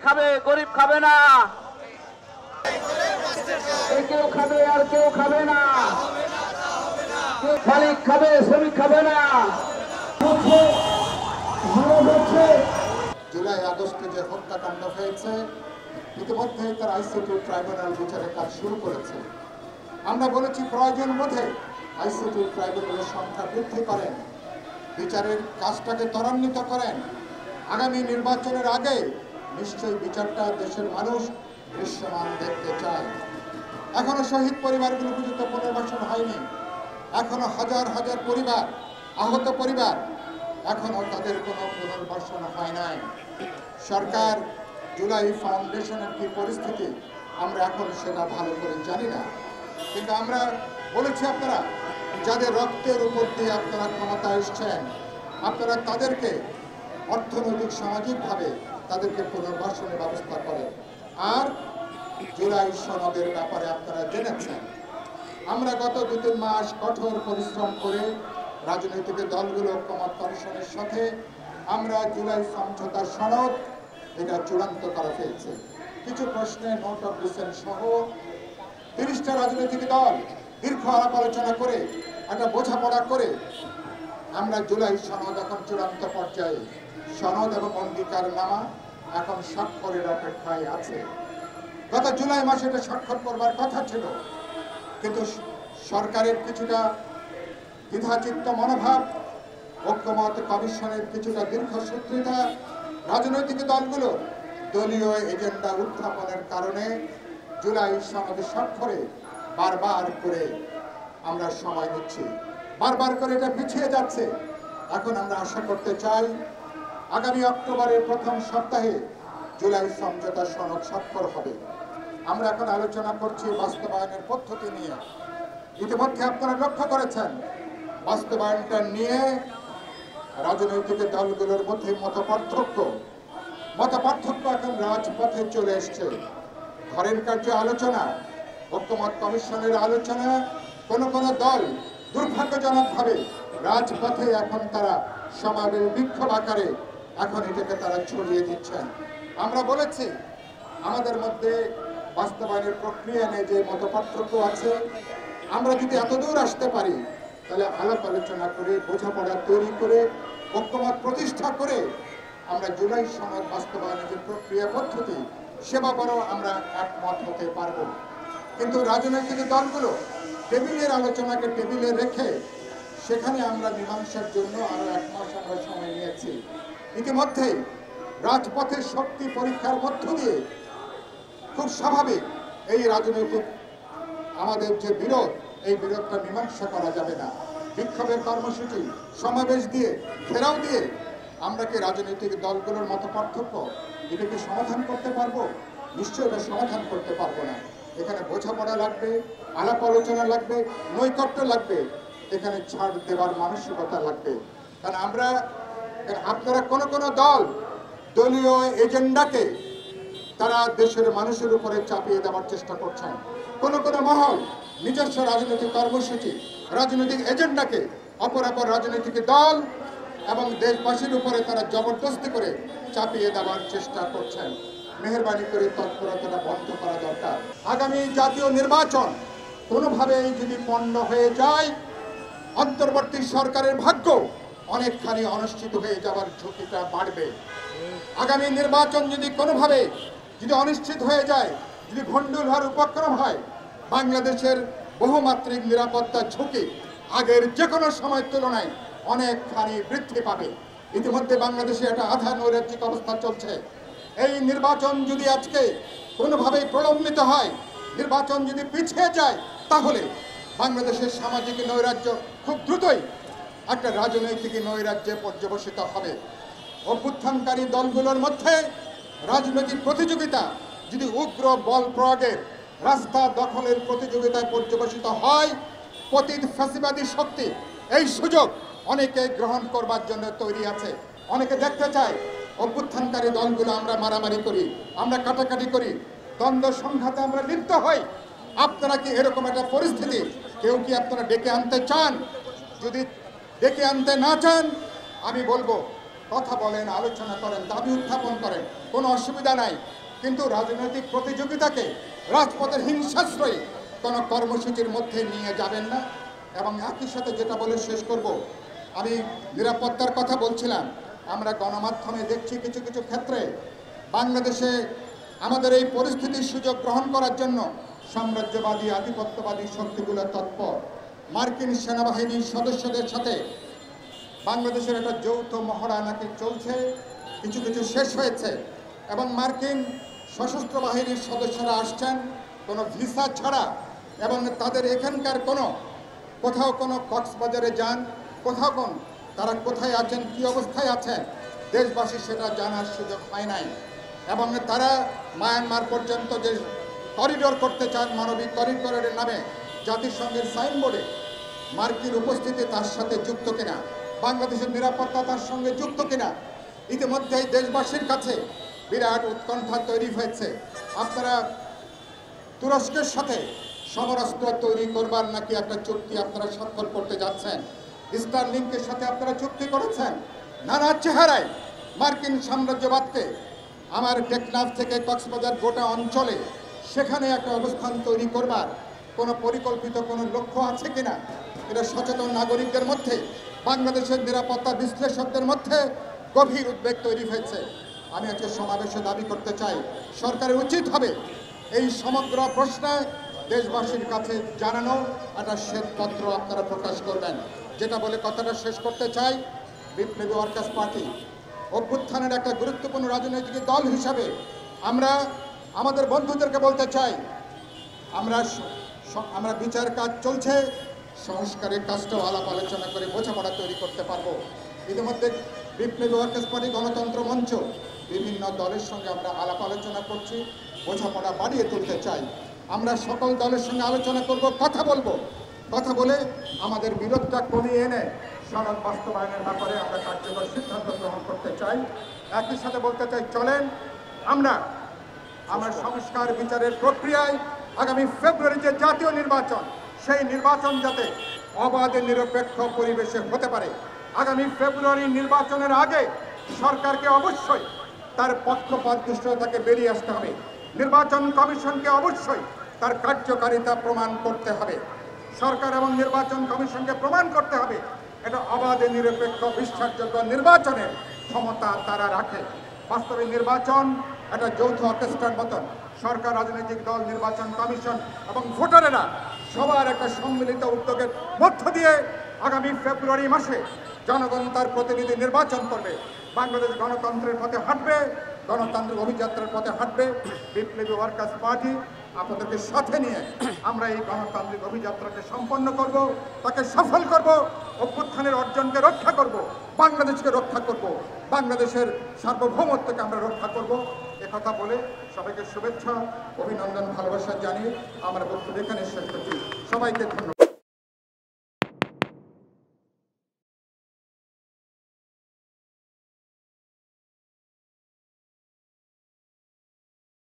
খাবে, গরিব খাবে না। কেউ খাবে আর কেউ খাবে না, মালিক খাবে, শ্রমিক খাবে না। জুলাই আগস্টে যে হত্যাকাণ্ড হয়েছে, ইতিমধ্যে তার আইসিটি ট্রাইব্যুনাল বিচারের কাজ শুরু করেছে। আমরা বলেছি প্রয়োজন বোধে আইসিটি ট্রাইব্যুনালের সংখ্যা বৃদ্ধি করেন, বিচারের কাজটাকে ত্বরান্বিত করেন। আগামী নির্বাচনের আগে নিশ্চয়ই বিচারটা দেশের মানুষ দৃশ্যমান দেখতে চায়। এখনো শহীদ পরিবারগুলো উপযুক্ত পুনর্বাসন হয়নি, এখনো হাজার হাজার পরিবার, আহত পরিবার, এখনো তাদের কোনো পুনর্বাসন হয় নাই। সরকার জুলাই ফাউন্ডেশনের কি পরিস্থিতি আমরা এখন সেটা ভালো করে জানি না, কিন্তু আমরা বলেছি আপনারা যাদের রক্তের উপর দিয়ে আপনারা ক্ষমতা এসছেন, আপনারা তাদেরকে অর্থনৈতিক সামাজিকভাবে তাদেরকে পুনর্বাসনের ব্যবস্থা করেন। আর জুলাই সনদের ব্যাপারে আপনারা জেনেছেন, আমরা গত 2-3 মাস কঠোর পরিশ্রম করে রাজনৈতিক দলগুলো ঐক্যমত কমিশনের সাথে আমরা জুলাই সমঝোতা সনদ এটা চূড়ান্ত করা হয়েছে। কিছু প্রশ্নে নোট অফ ডিসেন্ট সহ 30টা রাজনৈতিক দল দীর্ঘ আলাপ আলোচনা করে একটা বোঝাপড়া করে আমরা জুলাই সনদ এখন চূড়ান্ত পর্যায়ে, সনদ এবং অঙ্গীকার নামা এখন স্বাক্ষরের অপেক্ষায় আছে। গত জুলাই মাসে এটা স্বাক্ষর করবার কথা ছিল, কিন্তু সরকারের কিছুটা দ্বিধাচিত্ত মনোভাব, ঐক্যমত কমিশনের কিছুটা দীর্ঘসূত্রিতা, রাজনৈতিক দলগুলো দলীয় এজেন্ডা উত্থাপনের কারণে জুলাই সনদে স্বাক্ষরে বারবার করে আমরা সময় নিচ্ছি, বারবার করে এটা পিছিয়ে যাচ্ছে। এখন আমরা আশা করতে চাই আগামী অক্টোবরের প্রথম সপ্তাহে জুলাই সমঝোতা সনদ স্বাক্ষর হবে। আমরা এখন আলোচনা করছি বাস্তবায়নের পদ্ধতি নিয়ে। ইতিমধ্যে আপনারা লক্ষ্য করেছেন বাস্তবায়নটা নিয়ে রাজনৈতিক দলগুলোর মধ্যে মতপার্থক্য এখন রাজপথে চলে এসছে। ঘরের কার্যে আলোচনা, ঐক্যমত কমিশনের আলোচনা, কোন দল দুর্ভাগ্যজনকভাবে রাজপথে এখন তারা সমাবেশ বিক্ষোভ আকারে এখন এটাকে তারা ছড়িয়ে দিচ্ছেন। আমরা বলেছি আমাদের মধ্যে বাস্তবায়নের প্রক্রিয়া নিয়ে যে মতপার্থক্য আছে, আমরা যদি এতদূর আসতে পারি তাহলে আলাপ আলোচনা করে বোঝাপড়া তৈরি করে ঐক্যমত প্রতিষ্ঠা করে আমরা জুলাই সনদ বাস্তবায়নের যে প্রক্রিয়া পদ্ধতি সে ব্যাপারেও আমরা একমত হতে পারবো। কিন্তু রাজনৈতিক দলগুলো টেবিলের আলোচনাকে টেবিলে রেখে সেখানে আমরা মীমাংসার জন্য আরো 1 মাস আমরা সময় নিয়েছি। ইতিমধ্যে রাজপথের শক্তি পরীক্ষার মধ্য দিয়ে খুব স্বাভাবিক এই রাজনৈতিক আমাদের যে বিরোধ, এই বিরোধটা মীমাংসা করা যাবে না। বিক্ষোভের কর্মসূচি, সমাবেশ দিয়ে, ঘেরাও দিয়ে আমরা কি রাজনৈতিক দলগুলোর মত পার্থক্য এটাকে সমাধান করতে পারবো? নিশ্চয়ই এটা সমাধান করতে পারবো না। এখানে বোঝাপড়া লাগবে, আলাপ আলোচনা লাগবে, নৈকট্য লাগবে, এখানে ছাড় দেওয়ার মানসিকতা লাগবে। কারণ আপনারা কোন দল দলীয় এজেন্ডাকে তারা দেশের মানুষের উপরে চাপিয়ে দেওয়ার চেষ্টা করছেন। কোন মহল নিজস্ব রাজনৈতিক কর্মসূচি, রাজনৈতিক এজেন্ডাকে অপর রাজনৈতিক দল এবং দেশবাসীর উপরে তারা জবরদস্তি করে চাপিয়ে দেওয়ার চেষ্টা করছেন। মেহেরবানি করে তৎপরতাটা বন্ধ করা দরকার। আগামী জাতীয় নির্বাচন কোনোভাবেই যদি পণ্ড হয়ে যায়, অন্তর্বর্তী সরকারের ভাগ্য অনেকখানি অনিশ্চিত হয়ে যাওয়ার ঝুঁকিটা বাড়বে। আগামী নির্বাচন যদি কোনোভাবে অনিশ্চিত হয়ে যায়, যদি ভণ্ডুল হওয়ার উপক্রম হয়, বাংলাদেশের বহুমাত্রিক নিরাপত্তা ঝুঁকি আগের যে কোনো সময়ের তুলনায় অনেকখানি বৃদ্ধি পাবে। ইতিমধ্যে বাংলাদেশে একটা আধা নৈরাজ্যিক অবস্থা চলছে। এই নির্বাচন যদি আজকে কোনোভাবেই প্রলম্বিত হয়, নির্বাচন যদি পিছিয়ে যায়, তাহলে বাংলাদেশের সামাজিক নৈরাজ্য খুব দ্রুতই একটা রাজনৈতিক নৈরাজ্যে পর্যবসিত হবে। অভ্যুত্থানকারী দলগুলোর মধ্যে রাজনৈতিক প্রতিযোগিতা যদি উগ্র বল প্রয়োগের, রাস্তা দখলের প্রতিযোগিতায় পর্যবসিত হয়, পতিত ফ্যাসিবাদী শক্তি এই সুযোগ অনেকে গ্রহণ করবার জন্য তৈরি আছে। অনেকে দেখতে চায় অভ্যুত্থানকারী দলগুলো আমরা মারামারি করি, আমরা কাটাকাটি করি, দ্বন্দ্ব সংঘাতে আমরা লিপ্ত হই। আপনারা কি এরকম একটা পরিস্থিতি কেউ কি আপনারা ডেকে আনতে চান? যদি ডেকে আনতে না চান, আমি বলবো কথা বলেন, আলোচনা করেন, দাবি উত্থাপন করেন, কোনো অসুবিধা নাই। কিন্তু রাজনৈতিক প্রতিযোগিতাকে রাজপথের হিংসাশ্রয়ী কোনো কর্মসূচির মধ্যে নিয়ে যাবেন না। এবং একই সাথে যেটা বলে শেষ করব, আমি নিরাপত্তার কথা বলছিলাম। আমরা গণমাধ্যমে দেখছি কিছু কিছু ক্ষেত্রে বাংলাদেশে আমাদের এই পরিস্থিতির সুযোগ গ্রহণ করার জন্য সাম্রাজ্যবাদী আধিপত্যবাদী শক্তিগুলো তৎপর। মার্কিন সেনাবাহিনীর সদস্যদের সাথে বাংলাদেশের একটা যৌথ মহড়া নাকি চলছে, কিছু কিছু শেষ হয়েছে। এবং মার্কিন সশস্ত্র বাহিনীর সদস্যরা আসছেন কোনো ভিসা ছাড়া, এবং তাদের এখানকার কোথাও কোনো কক্সবাজারে যান, কোথাও তারা কোথায় আছেন, কী অবস্থায় আছেন, দেশবাসী সেটা জানার সুযোগ হয় নাই। এবং তারা মায়ানমার পর্যন্ত যে করিডোর করতে চান, মানবিক করিডোরের নামে জাতিসংঘের সাইনবোর্ডে মার্কিন উপস্থিতি তার সাথে যুক্ত কিনা, বাংলাদেশের নিরাপত্তা তার সঙ্গে যুক্ত কিনা, ইতিমধ্যেই দেশবাসীর কাছে বিরাট উৎকণ্ঠা তৈরি হয়েছে। আপনারা তুরস্কের সাথে সমরাস্ত্র তৈরি করবার নাকি একটা চুক্তি আপনারা স্বাক্ষর করতে যাচ্ছেন। স্টারলিংকের সাথে আপনারা চুক্তি করেছেন। নানা চেহারায় মার্কিন সাম্রাজ্যবাদকে আমার টেকনাফ থেকে কক্সবাজার গোটা অঞ্চলে সেখানে একটা অবস্থান তৈরি করবার কোনো পরিকল্পিত কোনো লক্ষ্য আছে কিনা, এটা সচেতন নাগরিকদের মধ্যে, বাংলাদেশের নিরাপত্তা বিশ্লেষকদের মধ্যে গভীর উদ্বেগ তৈরি হয়েছে। আমি আজকে সমাবেশে দাবি করতে চাই, সরকারের উচিত হবে এই সমগ্র প্রশ্নে দেশবাসীর কাছে জানানো একটা শ্বেতপত্র আপনারা প্রকাশ করবেন। যেটা বলে কথাটা শেষ করতে চাই, বিপ্লবী ওয়ার্কার্স পার্টি অভ্যুত্থানের একটা গুরুত্বপূর্ণ রাজনৈতিক দল হিসাবে আমরা আমাদের বন্ধুদেরকে বলতে চাই, আমরা বিচার কাজ চলছে, সংস্কারের কাজটাও আলাপ আলোচনা করে বোঝাপড়া তৈরি করতে পারবো। ইতিমধ্যে বিপ্লবী ওয়ার্কার্স পার্টি গণতন্ত্র মঞ্চ বিভিন্ন দলের সঙ্গে আমরা আলাপ আলোচনা করছি, বোঝাপড়া বাড়িয়ে তুলতে চাই। আমরা সকল দলের সঙ্গে আলোচনা করব, কথা বলে আমাদের বিরোধটা কমিয়ে এনে সনদ বাস্তবায়নের ব্যাপারে আমরা কার্যকর সিদ্ধান্ত গ্রহণ করতে চাই। একই সাথে বলতে চাই, চলেন আমরা সংস্কার বিচারের প্রক্রিয়ায় আগামী ফেব্রুয়ারি যে জাতীয় নির্বাচন, সেই নির্বাচন যাতে অবাধ নিরপেক্ষ পরিবেশে হতে পারে। আগামী ফেব্রুয়ারি নির্বাচনের আগে সরকারকে অবশ্যই তার পক্ষপাতদুষ্টতাকে বেরিয়ে আসতে হবে। নির্বাচন কমিশনকে অবশ্যই তার কার্যকারিতা প্রমাণ করতে হবে। সরকার এবং নির্বাচন কমিশনকে প্রমাণ করতে হবে এটা অবাধ নিরপেক্ষ বিশ্বাসযোগ্য নির্বাচনের ক্ষমতা তারা রাখে। বাস্তবে নির্বাচন একটা যৌথ অর্কেস্ট্রার মতন, সরকার, রাজনৈতিক দল, নির্বাচন কমিশন এবং ভোটারেরা সবার একটা সম্মিলিত উদ্যোগের মধ্য দিয়ে আগামী ফেব্রুয়ারি মাসে জনগণ তার প্রতিনিধি নির্বাচন করবে। বাংলাদেশ গণতন্ত্রের পথে হাঁটবে, গণতান্ত্রিক অভিযাত্রার পথে হাঁটবে। বিপ্লবী ওয়ার্কার্স পার্টি আপনাদেরকে সাথে নিয়ে আমরা এই গণতান্ত্রিক অভিযাত্রাকে সম্পন্ন করব, তাকে সফল করব, অভ্যুত্থানের অর্জনকে রক্ষা করব, বাংলাদেশকে রক্ষা করব, বাংলাদেশের সার্বভৌমত্বকে আমরা রক্ষা করব। একথা বলে সবাইকে শুভেচ্ছা, অভিনন্দন, ভালোবাসা জানিয়ে আমার বক্তব্য এখানে শেষ করছি। সবাইকে ধন্যবাদ।